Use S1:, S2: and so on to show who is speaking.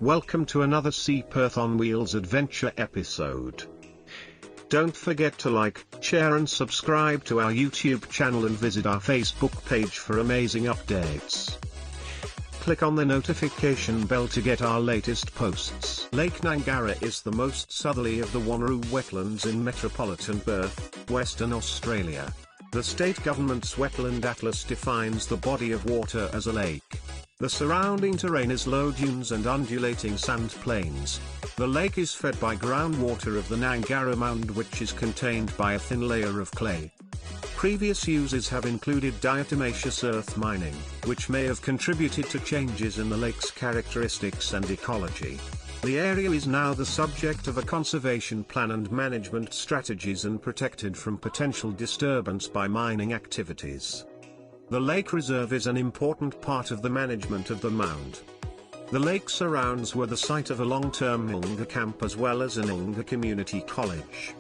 S1: Welcome to another See Perth on Wheels adventure episode. Don't forget to like, share and subscribe to our YouTube channel and visit our Facebook page for amazing updates. Click on the notification bell to get our latest posts. Lake Gnangara is the most southerly of the Wanneroo wetlands in metropolitan Perth, Western Australia. The state government's Wetland Atlas defines the body of water as a lake. The surrounding terrain is low dunes and undulating sand plains. The lake is fed by groundwater of the Gnangara Mound, which is contained by a thin layer of clay. Previous uses have included diatomaceous earth mining, which may have contributed to changes in the lake's characteristics and ecology. The area is now the subject of a conservation plan and management strategies and protected from potential disturbance by mining activities. The lake reserve is an important part of the management of the mound. The lake surrounds were the site of a long-term Nyoongar camp as well as a Nyoongar community college.